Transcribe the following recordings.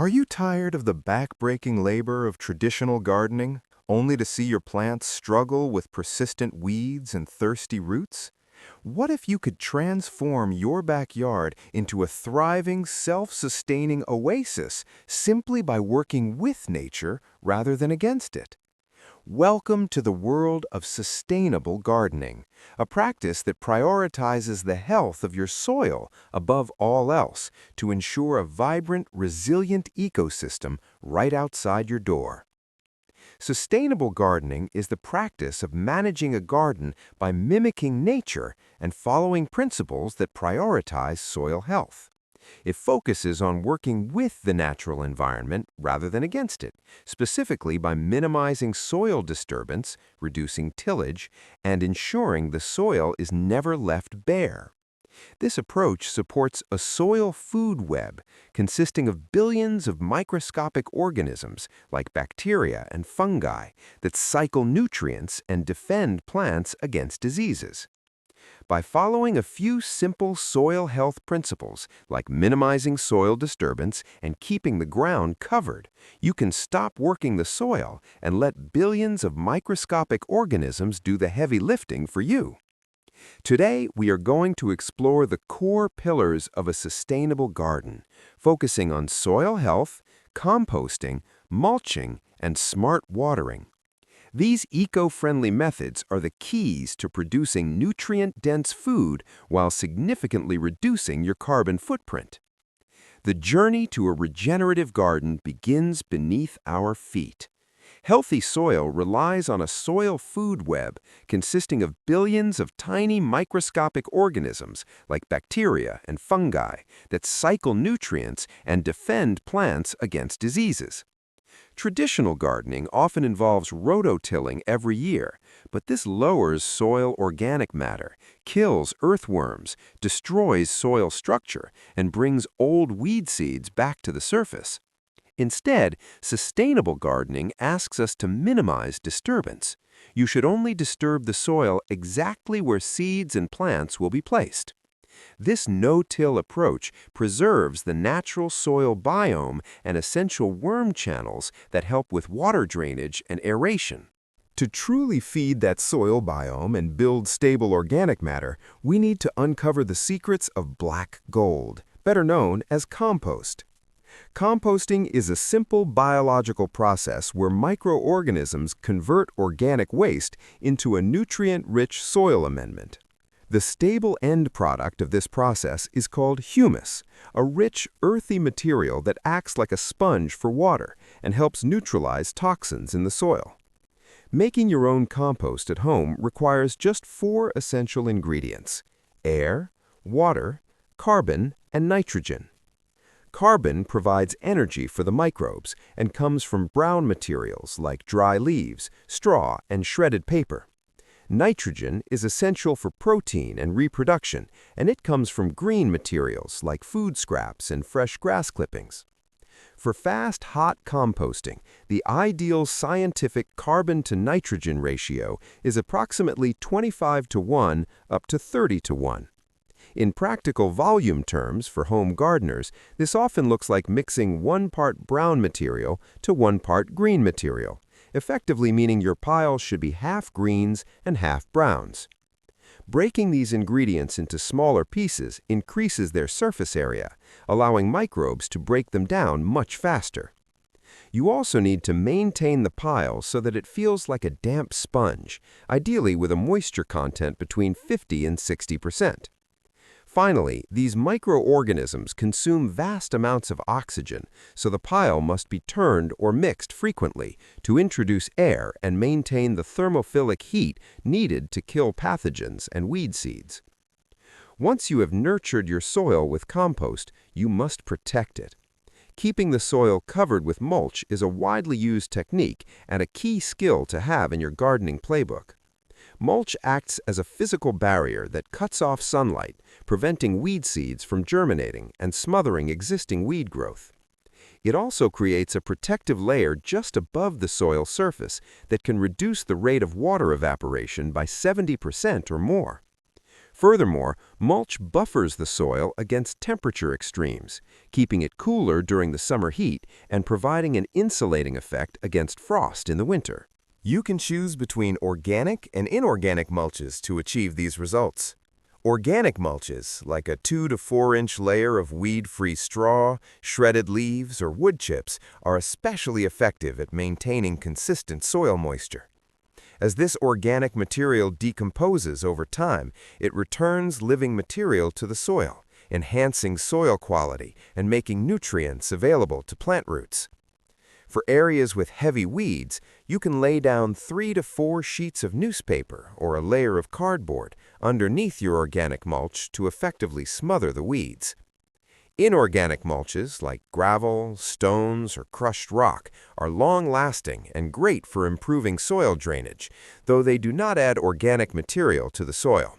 Are you tired of the back-breaking labor of traditional gardening, only to see your plants struggle with persistent weeds and thirsty roots? What if you could transform your backyard into a thriving, self-sustaining oasis simply by working with nature rather than against it? Welcome to the world of sustainable gardening, a practice that prioritizes the health of your soil above all else to ensure a vibrant, resilient ecosystem right outside your door. Sustainable gardening is the practice of managing a garden by mimicking nature and following principles that prioritize soil health. It focuses on working with the natural environment rather than against it, specifically by minimizing soil disturbance, reducing tillage, and ensuring the soil is never left bare. This approach supports a soil food web consisting of billions of microscopic organisms like bacteria and fungi that cycle nutrients and defend plants against diseases. By following a few simple soil health principles, like minimizing soil disturbance and keeping the ground covered, you can stop working the soil and let billions of microscopic organisms do the heavy lifting for you. Today, we are going to explore the core pillars of a sustainable garden, focusing on soil health, composting, mulching, and smart watering. These eco-friendly methods are the keys to producing nutrient-dense food while significantly reducing your carbon footprint. The journey to a regenerative garden begins beneath our feet. Healthy soil relies on a soil food web consisting of billions of tiny microscopic organisms like bacteria and fungi that cycle nutrients and defend plants against diseases. Traditional gardening often involves rototilling every year, but this lowers soil organic matter, kills earthworms, destroys soil structure, and brings old weed seeds back to the surface. Instead, sustainable gardening asks us to minimize disturbance. You should only disturb the soil exactly where seeds and plants will be placed. This no-till approach preserves the natural soil biome and essential worm channels that help with water drainage and aeration. To truly feed that soil biome and build stable organic matter, we need to uncover the secrets of black gold, better known as compost. Composting is a simple biological process where microorganisms convert organic waste into a nutrient-rich soil amendment. The stable end product of this process is called humus, a rich, earthy material that acts like a sponge for water and helps neutralize toxins in the soil. Making your own compost at home requires just 4 essential ingredients: air, water, carbon, and nitrogen. Carbon provides energy for the microbes and comes from brown materials like dry leaves, straw, and shredded paper. Nitrogen is essential for protein and reproduction, and it comes from green materials like food scraps and fresh grass clippings. For fast, hot composting, the ideal scientific carbon-to-nitrogen ratio is approximately 25:1 up to 30:1. In practical volume terms for home gardeners, this often looks like mixing 1 part brown material to 1 part green material, effectively meaning your pile should be half greens and half browns. Breaking these ingredients into smaller pieces increases their surface area, allowing microbes to break them down much faster. You also need to maintain the pile so that it feels like a damp sponge, ideally with a moisture content between 50 and 60%. Finally, these microorganisms consume vast amounts of oxygen, so the pile must be turned or mixed frequently to introduce air and maintain the thermophilic heat needed to kill pathogens and weed seeds. Once you have nurtured your soil with compost, you must protect it. Keeping the soil covered with mulch is a widely used technique and a key skill to have in your gardening playbook. Mulch acts as a physical barrier that cuts off sunlight, preventing weed seeds from germinating and smothering existing weed growth. It also creates a protective layer just above the soil surface that can reduce the rate of water evaporation by 70% or more. Furthermore, mulch buffers the soil against temperature extremes, keeping it cooler during the summer heat and providing an insulating effect against frost in the winter. You can choose between organic and inorganic mulches to achieve these results. Organic mulches, like a 2 to 4 inch layer of weed-free straw, shredded leaves, or wood chips, are especially effective at maintaining consistent soil moisture. As this organic material decomposes over time, it returns living material to the soil, enhancing soil quality and making nutrients available to plant roots. For areas with heavy weeds, you can lay down 3 to 4 sheets of newspaper or a layer of cardboard underneath your organic mulch to effectively smother the weeds. Inorganic mulches, like gravel, stones, or crushed rock, are long-lasting and great for improving soil drainage, though they do not add organic material to the soil.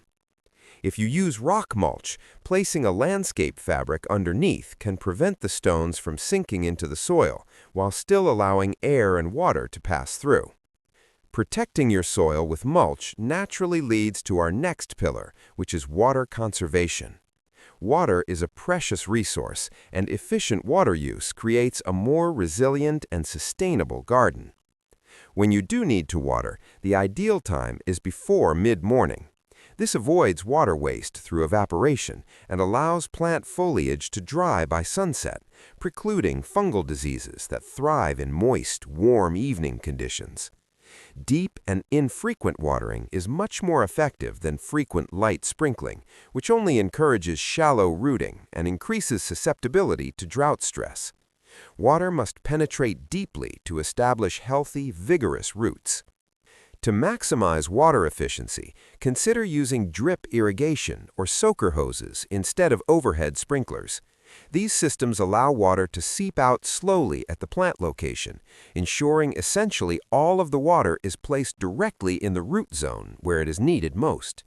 If you use rock mulch, placing a landscape fabric underneath can prevent the stones from sinking into the soil, while still allowing air and water to pass through. Protecting your soil with mulch naturally leads to our next pillar, which is water conservation. Water is a precious resource, and efficient water use creates a more resilient and sustainable garden. When you do need to water, the ideal time is before mid-morning. This avoids water waste through evaporation and allows plant foliage to dry by sunset, precluding fungal diseases that thrive in moist, warm evening conditions. Deep and infrequent watering is much more effective than frequent light sprinkling, which only encourages shallow rooting and increases susceptibility to drought stress. Water must penetrate deeply to establish healthy, vigorous roots. To maximize water efficiency, consider using drip irrigation or soaker hoses instead of overhead sprinklers. These systems allow water to seep out slowly at the plant location, ensuring essentially all of the water is placed directly in the root zone where it is needed most.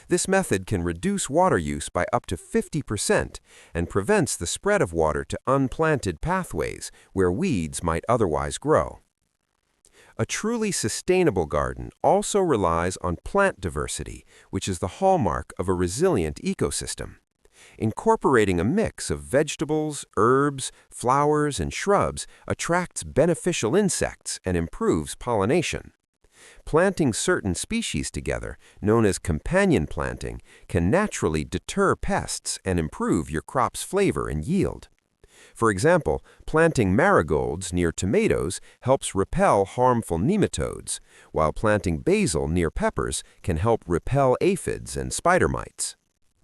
This method can reduce water use by up to 50% and prevents the spread of water to unplanted pathways where weeds might otherwise grow. A truly sustainable garden also relies on plant diversity, which is the hallmark of a resilient ecosystem. Incorporating a mix of vegetables, herbs, flowers, and shrubs attracts beneficial insects and improves pollination. Planting certain species together, known as companion planting, can naturally deter pests and improve your crop's flavor and yield. For example, planting marigolds near tomatoes helps repel harmful nematodes, while planting basil near peppers can help repel aphids and spider mites.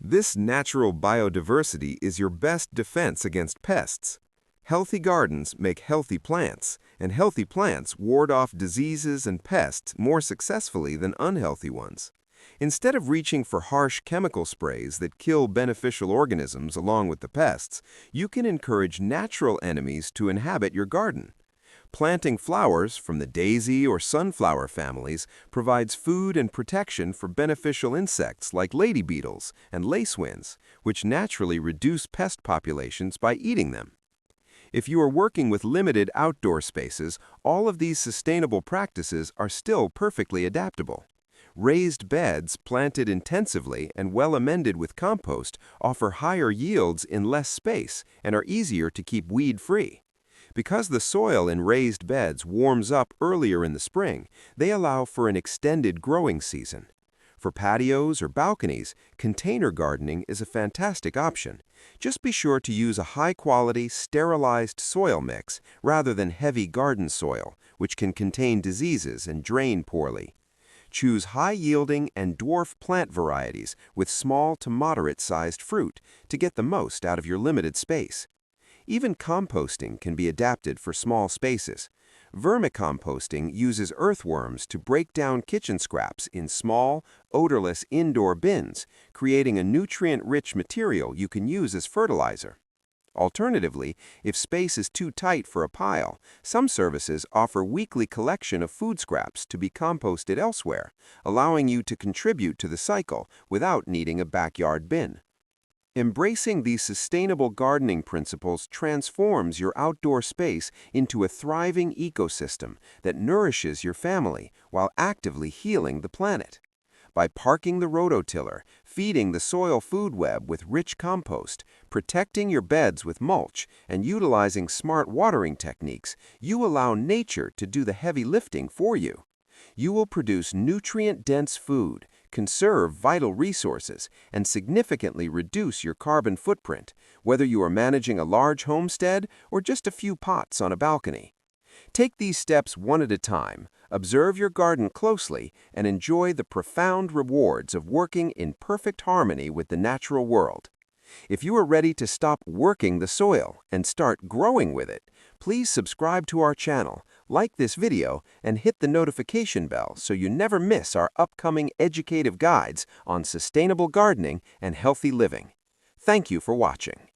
This natural biodiversity is your best defense against pests. Healthy gardens make healthy plants, and healthy plants ward off diseases and pests more successfully than unhealthy ones. Instead of reaching for harsh chemical sprays that kill beneficial organisms along with the pests, you can encourage natural enemies to inhabit your garden. Planting flowers from the daisy or sunflower families provides food and protection for beneficial insects like lady beetles and lacewings, which naturally reduce pest populations by eating them. If you are working with limited outdoor spaces, all of these sustainable practices are still perfectly adaptable. Raised beds planted intensively and well amended with compost offer higher yields in less space and are easier to keep weed-free. Because the soil in raised beds warms up earlier in the spring, they allow for an extended growing season. For patios or balconies, container gardening is a fantastic option. Just be sure to use a high-quality, sterilized soil mix rather than heavy garden soil, which can contain diseases and drain poorly. Choose high-yielding and dwarf plant varieties with small to moderate-sized fruit to get the most out of your limited space. Even composting can be adapted for small spaces. Vermicomposting uses earthworms to break down kitchen scraps in small, odorless indoor bins, creating a nutrient-rich material you can use as fertilizer. Alternatively, if space is too tight for a pile, some services offer weekly collection of food scraps to be composted elsewhere, allowing you to contribute to the cycle without needing a backyard bin. Embracing these sustainable gardening principles transforms your outdoor space into a thriving ecosystem that nourishes your family while actively healing the planet. By parking the rototiller, feeding the soil food web with rich compost, protecting your beds with mulch, and utilizing smart watering techniques, you allow nature to do the heavy lifting for you. You will produce nutrient-dense food, conserve vital resources, and significantly reduce your carbon footprint, whether you are managing a large homestead or just a few pots on a balcony. Take these steps one at a time, observe your garden closely, and enjoy the profound rewards of working in perfect harmony with the natural world. If you are ready to stop working the soil and start growing with it, please subscribe to our channel, like this video, and hit the notification bell so you never miss our upcoming educative guides on sustainable gardening and healthy living. Thank you for watching.